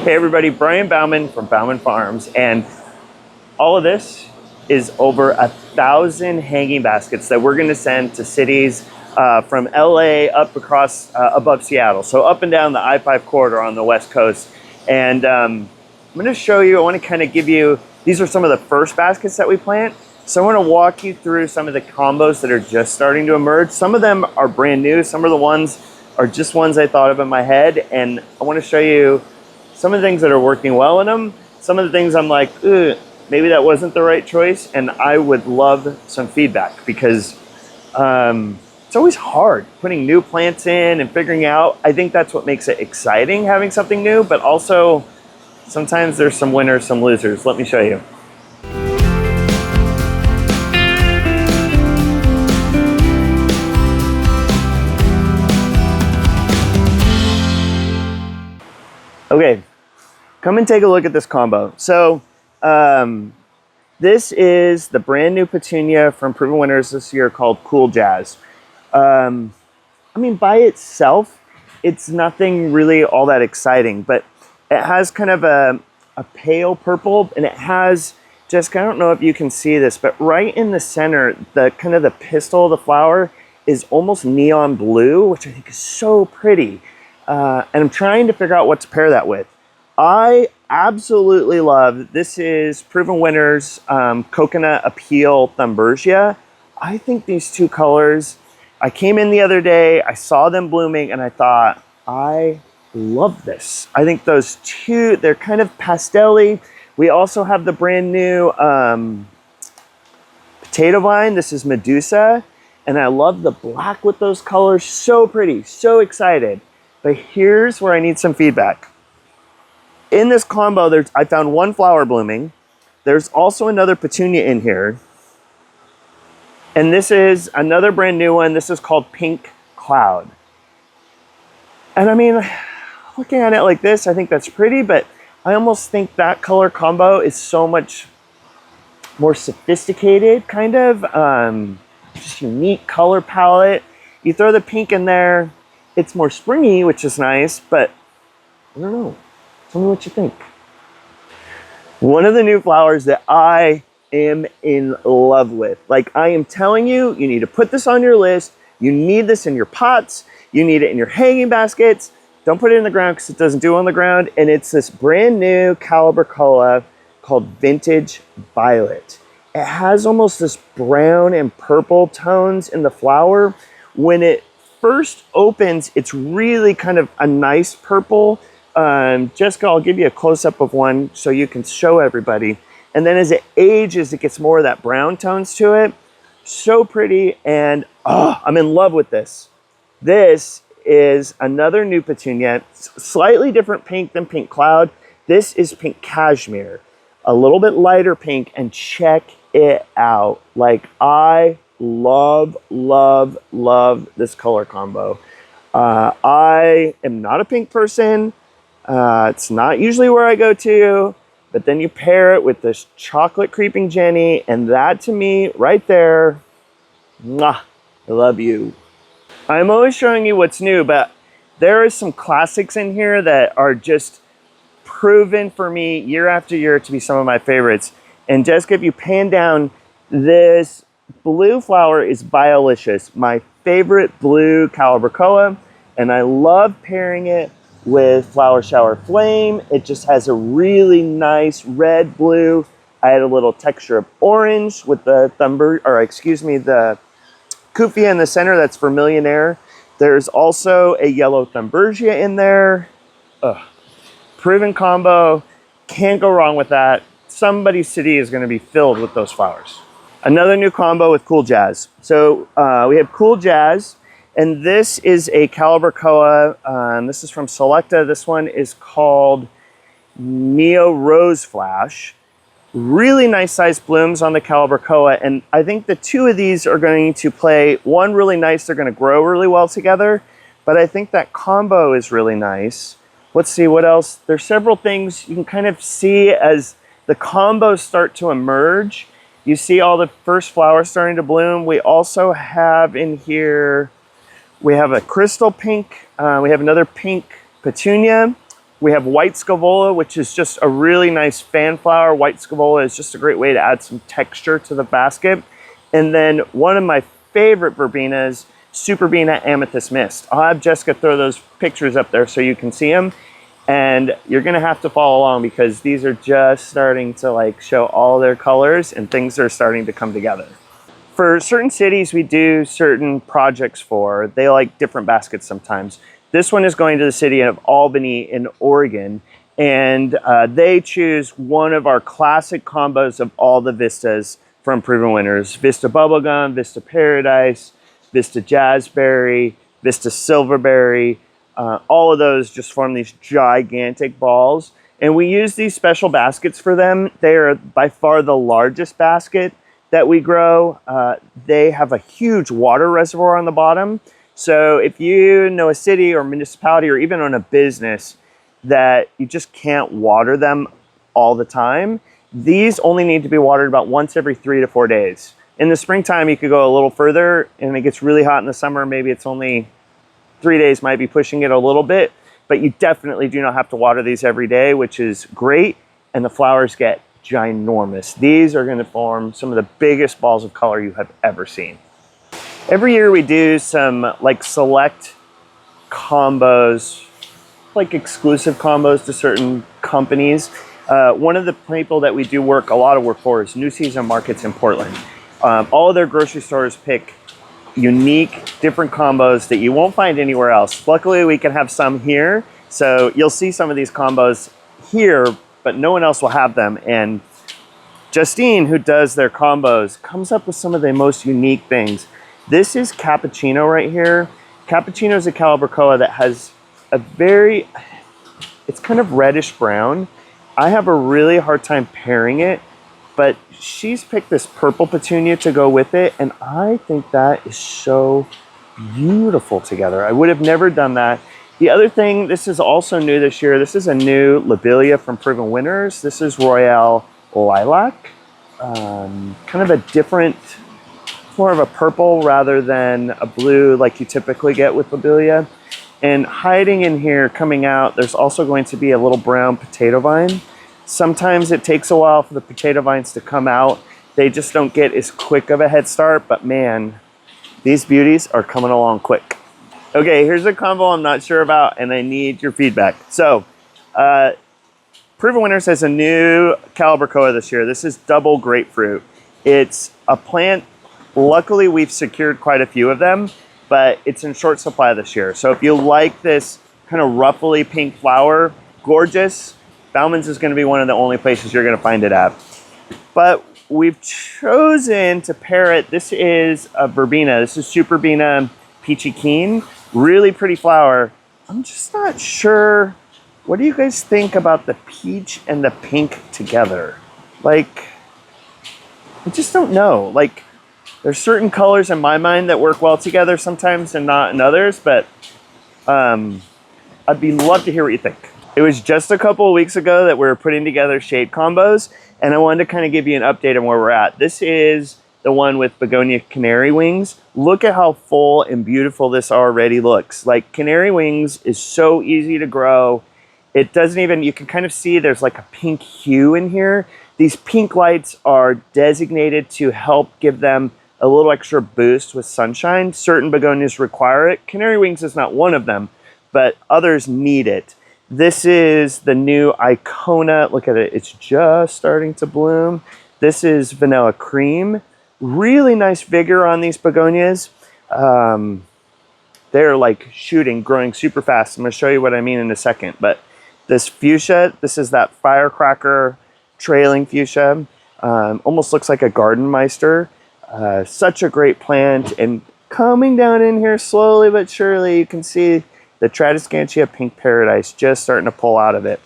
Hey everybody, Brian Bauman from Bauman Farms, and all of this is over 1,000 hanging baskets that we're going to send to cities from LA up across above Seattle, so up and down the I-5 corridor on the West Coast. And I'm going to show you, I want to kind of give you, these are some of the first baskets that we plant. So I want to walk you through some of the combos that are just starting to emerge. Some of them are brand new, some of the ones are just ones I thought of in my head, and I want to show you some of the things that are working well in them. Some of the things I'm like, maybe that wasn't the right choice, and I would love some feedback because it's always hard putting new plants in and figuring out. I think that's what makes it exciting, having something new, but also sometimes there's some winners, some losers. Let me show you. Okay, come and take a look at this combo. So this is the brand new petunia from Proven Winners this year called Cool Jazz. I mean, by itself, it's nothing really all that exciting, but it has kind of a pale purple, and it has, Jessica, I don't know if you can see this, but right in the center, the kind of the pistil of the flower is almost neon blue, which I think is so pretty. And I'm trying to figure out what to pair that with. I absolutely love, this is Proven Winners Coconut Appeal Thumbergia. I think these two colors, I came in the other day, I saw them blooming, and I thought, I love this. I think those two, they're kind of pastel-y. We also have the brand new potato vine. This is Medusa, and I love the black with those colors. So pretty, so excited. But here's where I need some feedback. In this combo, I found one flower blooming. There's also another petunia in here. And this is another brand new one. This is called Pink Cloud. And I mean, looking at it like this, I think that's pretty, but I almost think that color combo is so much more sophisticated, kind of, just unique color palette. You throw the pink in there, it's more springy, which is nice, but I don't know. Tell me what you think. One of the new flowers that I am in love with. Like, I am telling you, you need to put this on your list. You need this in your pots. You need it in your hanging baskets. Don't put it in the ground because it doesn't do on the ground. And it's this brand new Calibrachoa called Vintage Violet. It has almost this brown and purple tones in the flower. When it first opens, it's really kind of a nice purple. Jessica, I'll give you a close-up of one so you can show everybody. And then as it ages, it gets more of that brown tones to it. So pretty, and I'm in love with this. This is another new petunia, slightly different pink than Pink Cloud. This is Pink Cashmere, a little bit lighter pink, and check it out. Like, I love, love, love this color combo. I am not a pink person. It's not usually where I go to, but then you pair it with this chocolate creeping Jenny, and that to me right there, mwah, I love you. I'm always showing you what's new, but there are some classics in here that are just proven for me year after year to be some of my favorites. And Jessica, if you pan down, this blue flower is Violicious, my favorite blue Calibrachoa, and I love pairing it with Flower Shower Flame. It just has a really nice red blue. I had a little texture of orange with the the Kufia in the center, that's Vermilion Air. There's also a yellow Thumbergia in there. Proven combo, can't go wrong with that. Somebody's city is gonna be filled with those flowers. Another new combo with Cool Jazz. So we have Cool Jazz, and this is a Calibrachoa. This is from Selecta. This one is called Neo Rose Flash. Really nice sized blooms on the Calibrachoa, and I think the two of these are going to play one really nice. They're going to grow really well together, but I think that combo is really nice. Let's see what else. There's several things you can kind of see as the combos start to emerge. You see all the first flowers starting to bloom. We also have in here, we have a crystal pink. We have another pink petunia. We have white scaevola, which is just a really nice fan flower. White scaevola is just a great way to add some texture to the basket. And then one of my favorite verbenas, Superbena Amethyst Mist. I'll have Jessica throw those pictures up there so you can see them. And you're gonna have to follow along because these are just starting to like show all their colors and things are starting to come together. For certain cities we do certain projects for, they like different baskets sometimes. This one is going to the city of Albany in Oregon, and they choose one of our classic combos of all the Vistas from Proven Winners. Vista Bubblegum, Vista Paradise, Vista Jazzberry, Vista Silverberry. All of those just form these gigantic balls. And we use these special baskets for them. They are by far the largest basket that we grow. They have a huge water reservoir on the bottom. So if you know a city or municipality or even own a business that you just can't water them all the time, these only need to be watered about once every 3 to 4 days. In the springtime, you could go a little further and it gets really hot in the summer. Maybe it's only 3 days, might be pushing it a little bit, but you definitely do not have to water these every day, which is great. And the flowers get ginormous. These are gonna form some of the biggest balls of color you have ever seen. Every year we do some like select combos, like exclusive combos to certain companies. One of the people that we do a lot of work for is New Season Markets in Portland. All of their grocery stores pick unique, different combos that you won't find anywhere else. Luckily, we can have some here. So you'll see some of these combos here, but no one else will have them. And Justine, who does their combos, comes up with some of the most unique things. This is Cappuccino right here. Cappuccino is a Calibrachoa that has it's kind of reddish brown. I have a really hard time pairing it, but she's picked this purple petunia to go with it, and I think that is so beautiful together. I would have never done that. The other thing, this is also new this year. This is a new lobelia from Proven Winners. This is Royale Lilac. Kind of a different, more of a purple rather than a blue like you typically get with lobelia. And hiding in here, coming out, there's also going to be a little brown potato vine. Sometimes it takes a while for the potato vines to come out. They just don't get as quick of a head start, but man, these beauties are coming along quick. Okay, here's a combo I'm not sure about and I need your feedback. So, Proven Winners has a new Calibrachoa this year. This is double grapefruit. It's a plant, luckily we've secured quite a few of them, but it's in short supply this year. So if you like this kind of ruffly pink flower, gorgeous, Bauman's is gonna be one of the only places you're gonna find it at. But we've chosen to pair it. This is a verbena. This is Superbena Peachy Keen. Really pretty flower. I'm just not sure. What do you guys think about the peach and the pink together? Like, I just don't know. Like, there's certain colors in my mind that work well together sometimes and not in others, but I'd love to hear what you think. It was just a couple of weeks ago that we were putting together shade combos, and I wanted to kind of give you an update on where we're at. This is the one with Begonia Canary Wings. Look at how full and beautiful this already looks. Like, Canary Wings is so easy to grow. It doesn't even, you can kind of see there's like a pink hue in here. These pink lights are designated to help give them a little extra boost with sunshine. Certain begonias require it. Canary Wings is not one of them, but others need it. This is the new Icona. Look at it, it's just starting to bloom. This is Vanilla Cream. Really nice vigor on these begonias. They're like shooting, growing super fast. I'm gonna show you what I mean in a second, but this fuchsia, this is that firecracker trailing fuchsia. Almost looks like a garden meister. Such a great plant, and coming down in here slowly but surely, you can see the Tradescantia Pink Paradise just starting to pull out of it.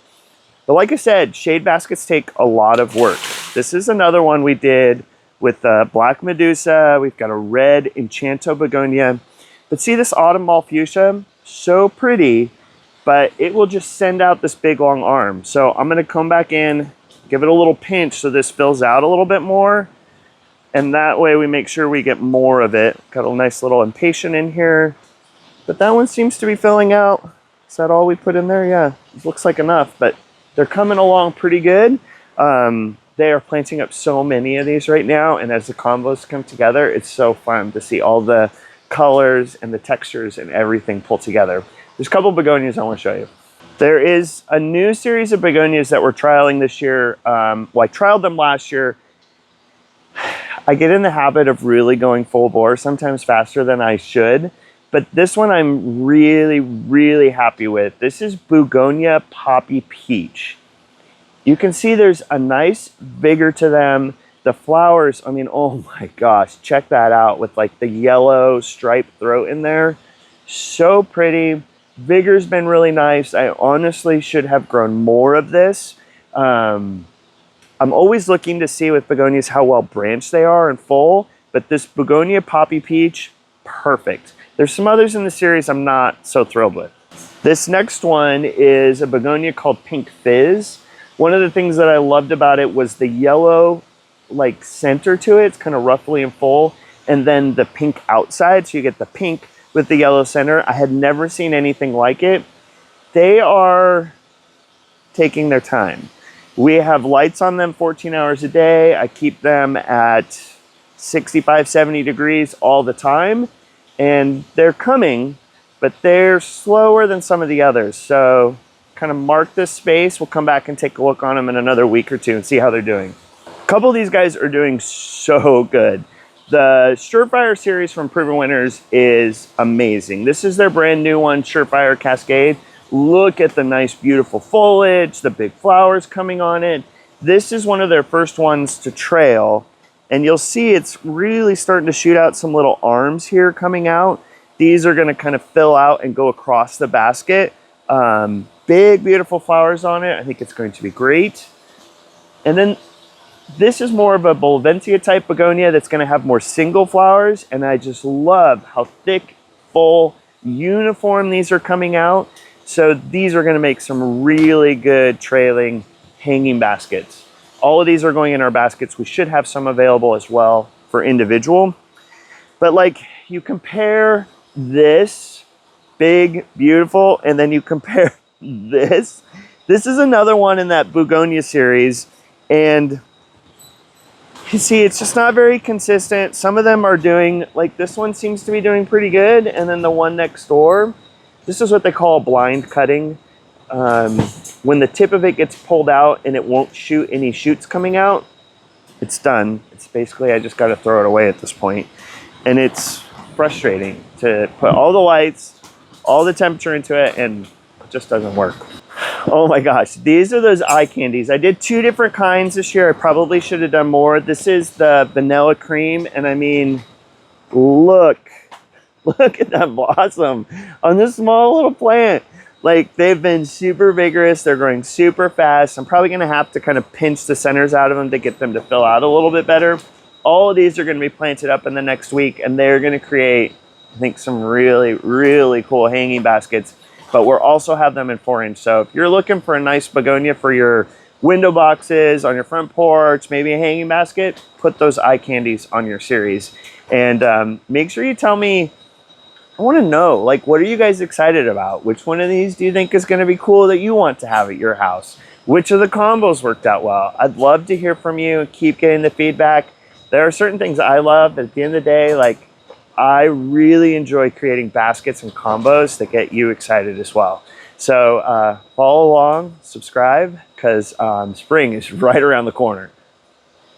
But like I said, shade baskets take a lot of work. This is another one we did with Black Medusa. We've got a red Enchanto Begonia. But see this autumn ball fuchsia? So pretty, but it will just send out this big long arm. So I'm gonna come back in, give it a little pinch so this fills out a little bit more. And that way we make sure we get more of it. Got a nice little impatient in here. But that one seems to be filling out. Is that all we put in there? Yeah, looks like enough, but they're coming along pretty good. They are planting up so many of these right now, and as the combos come together, it's so fun to see all the colors and the textures and everything pull together. There's a couple begonias I want to show you. There is a new series of begonias that we're trialing this year. Well, I trialed them last year. I get in the habit of really going full bore, sometimes faster than I should. But this one I'm really, really happy with. This is Begonia Poppy Peach. You can see there's a nice vigor to them. The flowers, I mean, oh my gosh, check that out with like the yellow striped throat in there. So pretty. Vigor's been really nice. I honestly should have grown more of this. I'm always looking to see with begonias how well branched they are and full, but this Begonia Poppy Peach, perfect. There's some others in the series I'm not so thrilled with. This next one is a begonia called Pink Fizz. One of the things that I loved about it was the yellow like center to it. It's kind of roughly and full, and then the pink outside, so you get the pink with the yellow center. I had never seen anything like it. They are taking their time. We have lights on them 14 hours a day. I keep them at 65, 70 degrees all the time, and they're coming, but they're slower than some of the others. So kind of mark this space. We'll come back and take a look on them in another week or two and see how they're doing. A couple of these guys are doing so good. The Surefire series from Proven Winners is amazing. This is their brand new one, Surefire Cascade. Look at the nice, beautiful foliage, the big flowers coming on it. This is one of their first ones to trail, and you'll see it's really starting to shoot out some little arms here coming out. These are going to kind of fill out and go across the basket. Big, beautiful flowers on it. I think it's going to be great. And then this is more of a Bolventia type begonia that's going to have more single flowers, and I just love how thick, full, uniform these are coming out. So these are going to make some really good trailing hanging baskets. All of these are going in our baskets. We should have some available as well for individual. But like, you compare this big, beautiful, and then you compare this. This is another one in that Begonia series, and you see it's just not very consistent. Some of them are doing, like this one seems to be doing pretty good, and then the one next door, this is what they call blind cutting. When the tip of it gets pulled out and it won't shoot any shoots coming out, it's done. It's basically, I just got to throw it away at this point. And it's frustrating to put all the lights, all the temperature into it, and it just doesn't work. Oh my gosh, these are those eye candies. I did 2 different kinds this year. I probably should have done more. This is the vanilla cream, and I mean, look at that blossom on this small little plant. Like, they've been super vigorous. They're growing super fast. I'm probably gonna have to kind of pinch the centers out of them to get them to fill out a little bit better. All of these are gonna be planted up in the next week, and they're gonna create, I think, some really, really cool hanging baskets. But we'll also have them in 4-inch. So if you're looking for a nice begonia for your window boxes, on your front porch, maybe a hanging basket, put those eye candies on your series. And make sure you tell me, I want to know, like, what are you guys excited about? Which one of these do you think is going to be cool that you want to have at your house? Which of the combos worked out well? I'd love to hear from you. Keep getting the feedback. There are certain things I love, but at the end of the day, like, I really enjoy creating baskets and combos that get you excited as well. So follow along, subscribe, because spring is right around the corner.